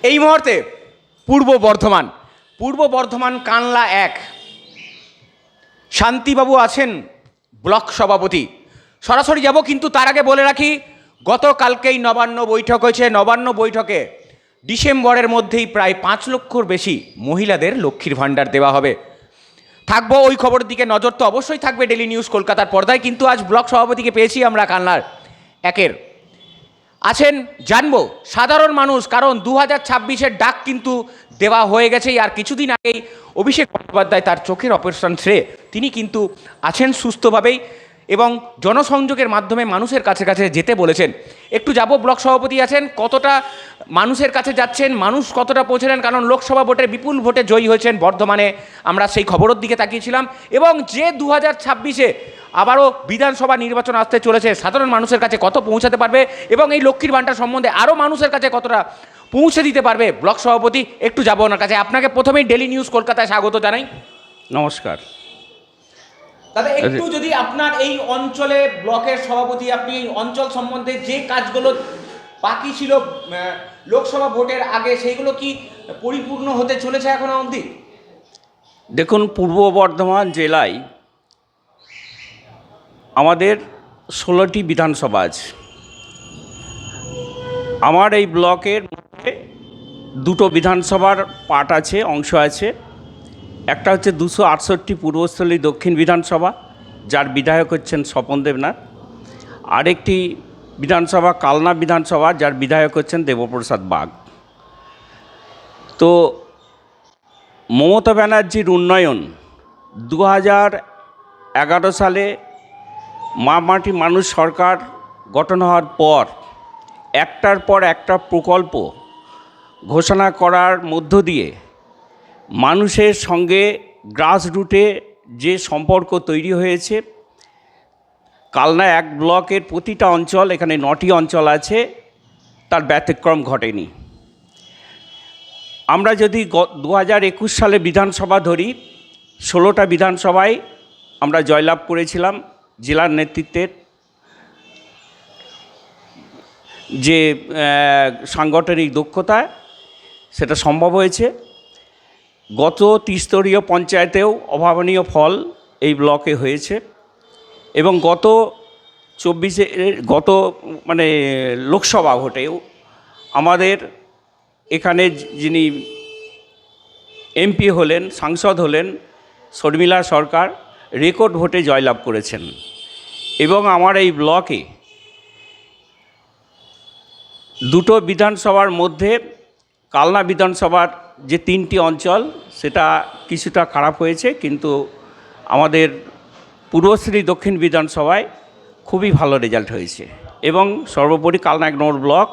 এই মুহূর্তে পূর্ব বর্ধমান কানলা 1 শান্তিবাবু আছেন ব্লক সভাপতি। সরাসরি যাব, কিন্তু তার আগে বলে রাখি গতকালকেই নবান্ন বৈঠক হয়েছে। নবান্ন বৈঠকে ডিসেম্বরের মধ্যেই প্রায় 5 লক্ষর বেশি মহিলাদের লক্ষ্মীর ভাণ্ডার দেওয়া হবে। থাকবো ওই খবরের দিকে নজর তো অবশ্যই থাকবে ডেলি নিউজ কলকাতার পর্দায়। কিন্তু আজ ব্লক সভাপতিকে পেয়েছি আমরা কানলার 1-এর। আছেন জানবো সাধারণ মানুষ, কারণ 2026-এর ডাক কিন্তু দেওয়া হয়ে গেছে। আর কিছুদিন আগেই অভিষেক বন্দ্যোপাধ্যায় তার চোখের অপারেশন সেরে তিনি কিন্তু আছেন সুস্থভাবেই এবং জনসংযোগের মাধ্যমে মানুষের কাছে কাছে যেতে বলেছেন। একটু যাব, ব্লক সভাপতি আছেন, কতটা মানুষের কাছে যাচ্ছেন, মানুষ কতটা পৌঁছলেন, কারণ লোকসভা ভোটে বিপুল ভোটে জয়ী হয়েছেন বর্ধমানে, আমরা সেই খবরের দিকে তাকিয়েছিলাম। এবং যে 2026-এ আবারও বিধানসভা নির্বাচন আসতে চলেছে, সাধারণ মানুষের কাছে কত পৌঁছাতে পারবে এবং এই লক্ষ্মীর ভাণ্ডার সম্বন্ধে আরও মানুষের কাছে কতটা পৌঁছে দিতে পারবে ব্লক সভাপতি, একটু যাবো ওনার কাছে। আপনাকে প্রথমেই ডেলি নিউজ কলকাতায় স্বাগত জানাই। নমস্কার দাদা, একটু যদি আপনার এই অঞ্চলে ব্লকের সভাপতি, আপনি এই অঞ্চল সম্বন্ধে যে কাজগুলো বাকি ছিল লোকসভা ভোটের আগে, সেইগুলো কি পরিপূর্ণ হতে চলেছে এখনো অবধি? দেখুন, পূর্ব বর্ধমান জেলায় আমাদের 16টি বিধানসভা আছে। আমার এই ব্লকের মধ্যে 2টো বিধানসভার পার্ট আছে, অংশ আছে। একটা হচ্ছে 268 পূর্বস্থলী দক্ষিণ বিধানসভা, যার বিধায়ক হচ্ছেন স্বপন দেবনাথ। আরেকটি বিধানসভা কালনা বিধানসভা, যার বিধায়ক হচ্ছেন দেবপ্রসাদ বাগ। তো মমতা ব্যানার্জির উন্নয়ন 2011 সালে মা মাটি মানুষ সরকার গঠন হওয়ার পর একটার পর একটা প্রকল্প ঘোষণা করার মধ্য দিয়ে মানুষের সঙ্গে গ্রাসরুটে যে সম্পর্ক তৈরি হয়েছে, কালনা 1 ব্লকের প্রতিটা অঞ্চল, এখানে 9টি অঞ্চল আছে, তার ব্যতিক্রম ঘটেনি। আমরা যদি 2021 সালে বিধানসভা ধরি, 16টা বিধানসভায় আমরা জয়লাভ করেছিলাম। জেলার নেতৃত্বের যে সাংগঠনিক দক্ষতা, সেটা সম্ভব হয়েছে। গত ত্রিস্তরীয় পঞ্চায়েতেও অভাবনীয় ফল এই ব্লকে হয়েছে এবং গত লোকসভা ভোটেও আমাদের এখানে যিনি এমপি হলেন, সাংসদ হলেন, শর্মিলা সরকার রেকর্ড ভোটে জয়লাভ করেছেন। এবং আমার এই ব্লকে 2টো বিধানসভার মধ্যে কালনা বিধানসভার যে 3টি অঞ্চল, সেটা কিছুটা খারাপ হয়েছে, কিন্তু আমাদের পূর্বশ্রী দক্ষিণ বিধানসভায় খুবই ভালো রেজাল্ট হয়েছে এবং সর্বোপরি কালনা 1 নম্বর ব্লক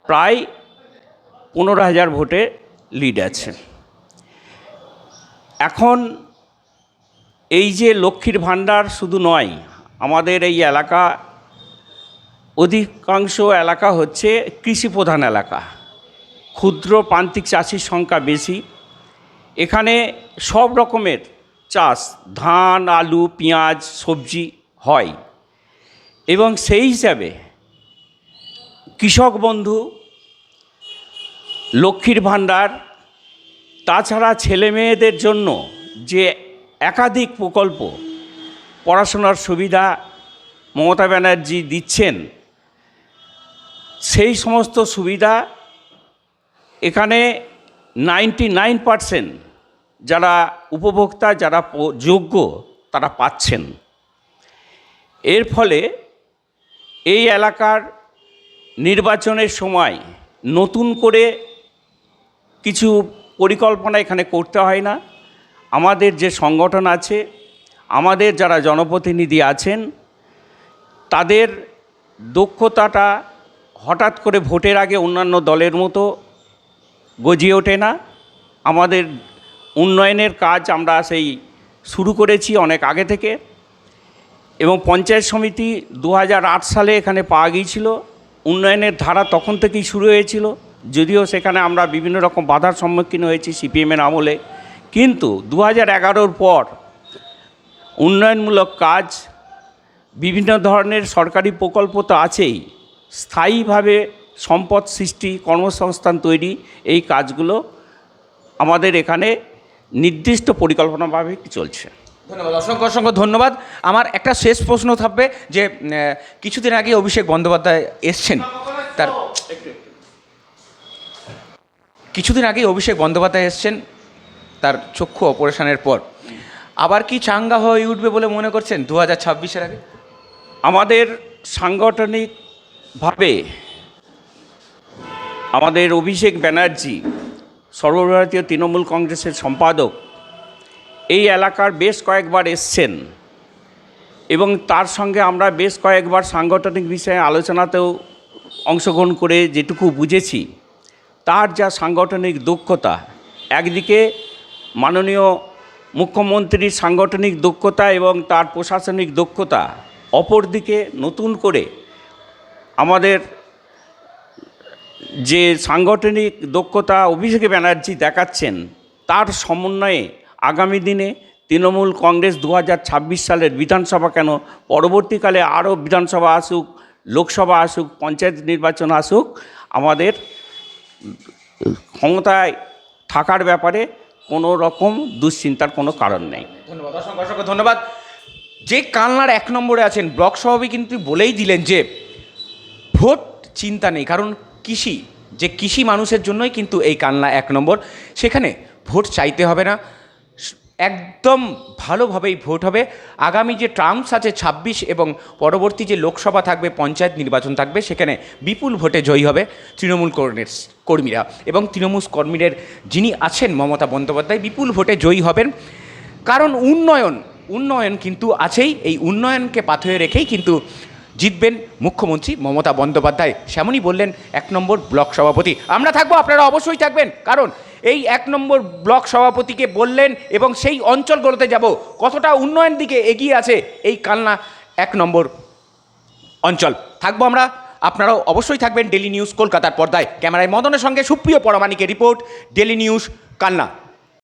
প্রায় 15,000 ভোটে লিড আছে। এখন এই যে লক্ষ্মীর ভাণ্ডার শুধু নয়, আমাদের এই এলাকা, অধিকাংশ এলাকা হচ্ছে কৃষিপ্রধান এলাকা, ক্ষুদ্র প্রান্তিক চাষির সংখ্যা বেশি। এখানে সব রকমের চাষ, ধান, আলু, পেঁয়াজ, সবজি হয় এবং সেই হিসাবে কৃষক বন্ধু, লক্ষ্মীর ভাণ্ডার, তাছাড়া ছেলে মেয়েদের জন্য যে একাধিক প্রকল্প, পড়াশোনার সুবিধা মমতা ব্যানার্জি দিচ্ছেন, সেই সমস্ত সুবিধা এখানে 99% যারা উপভোক্তা, যারা যোগ্য, তারা পাচ্ছেন। এর ফলে এই এলাকার নির্বাচনের সময় নতুন করে কিছু পরিকল্পনা এখানে করতে হয় না। আমাদের যে সংগঠন আছে, আমাদের যারা জনপ্রতিনিধি আছেন, তাদের দক্ষতাটা হঠাৎ করে ভোটের আগে অন্যান্য দলের মতো গজিয়ে ওঠে না। আমাদের উন্নয়নের কাজ আমরা সেই শুরু করেছি অনেক আগে থেকে এবং পঞ্চায়েত সমিতি 2008 সালে এখানে পাওয়া গিয়েছিল। উন্নয়নের ধারা তখন থেকেই শুরু হয়েছিল, যদিও সেখানে আমরা বিভিন্ন রকম বাধার সম্মুখীন হয়েছি সিপিএমের আমলে। কিন্তু 2011-র পর উন্নয়নমূলক কাজ, বিভিন্ন ধরনের সরকারি প্রকল্প তো আছেই, স্থায়ীভাবে সম্পদ সৃষ্টি, কর্মসংস্থান তৈরি, এই কাজগুলো আমাদের এখানে নির্দিষ্ট পরিকল্পনাভাবে চলছে। ধন্যবাদ, অসংখ্য অসংখ্য ধন্যবাদ। আমার একটা শেষ প্রশ্ন থাকবে যে কিছুদিন আগে অভিষেক বন্দ্যোপাধ্যায় এসছেন, তার কিছুদিন আগে অভিষেক বন্দ্যোপাধ্যায় এসছেন তার চক্ষু অপারেশনের পর, আবার কি চাঙ্গা হয়ে উঠবে বলে মনে করছেন 2026-এর আগে? আমাদের সাংগঠনিকভাবে আমাদের অভিষেক ব্যানার্জি, সর্বভারতীয় তৃণমূল কংগ্রেসের সম্পাদক, এই এলাকার বেশ কয়েকবার এসছেন এবং তার সঙ্গে আমরা বেশ কয়েকবার সাংগঠনিক বিষয়ে আলোচনাতেও অংশগ্রহণ করে যেটুকু বুঝেছি, তার যা সাংগঠনিক দক্ষতা, একদিকে মাননীয় মুখ্যমন্ত্রীর সাংগঠনিক দক্ষতা এবং তার প্রশাসনিক দক্ষতা, অপরদিকে নতুন করে আমাদের যে সাংগঠনিক দক্ষতা অভিষেক ব্যানার্জি দেখাচ্ছেন, তার সমন্বয়ে আগামী দিনে তৃণমূল কংগ্রেস 2026 সালের বিধানসভা কেন, পরবর্তীকালে আরও বিধানসভা আসুক, লোকসভা আসুক, পঞ্চায়েত নির্বাচন আসুক, আমাদের ক্ষমতায় থাকার ব্যাপারে কোনো রকম দুশ্চিন্তার কোনো কারণ নেই। ধন্যবাদ, অসংখ্য অসংখ্য ধন্যবাদ। যে কালনার 1 নম্বরে আছেন ব্লক সভাপতি কিন্তু বলেই দিলেন যে ভোট চিন্তা নেই, কারণ কৃষি মানুষের জন্যই কিন্তু এই কালনা 1 নম্বর, সেখানে ভোট চাইতে হবে না, একদম ভালোভাবেই ভোট হবে। আগামী যে টার্মস আছে 26 এবং পরবর্তী যে লোকসভা থাকবে, পঞ্চায়েত নির্বাচন থাকবে, সেখানে বিপুল ভোটে জয়ী হবে তৃণমূল কর্মীরা, এবং তৃণমূল কর্মীদের যিনি আছেন মমতা বন্দ্যোপাধ্যায় বিপুল ভোটে জয়ী হবেন। কারণ উন্নয়ন কিন্তু আছেই, এই উন্নয়নকে পাথেয় রেখেই কিন্তু জিতবেন মুখ্যমন্ত্রী মমতা বন্দ্যোপাধ্যায়, সেমনই বললেন 1 নম্বর ব্লক সভাপতি। আমরা থাকবো, আপনারা অবশ্যই থাকবেন, কারণ এই 1 নম্বর ব্লক সভাপতিকে বললেন এবং সেই অঞ্চলগুলোতে যাব কতটা উন্নয়ন দিকে এগিয়ে আছে এই কালনা 1 নম্বর অঞ্চল। থাকবো আমরা, আপনারাও অবশ্যই থাকবেন ডেলি নিউজ কলকাতার পর্দায়। ক্যামেরায় মদনের সঙ্গে সুপ্রিয় পরমাণিকের রিপোর্ট, ডেলি নিউজ কালনা।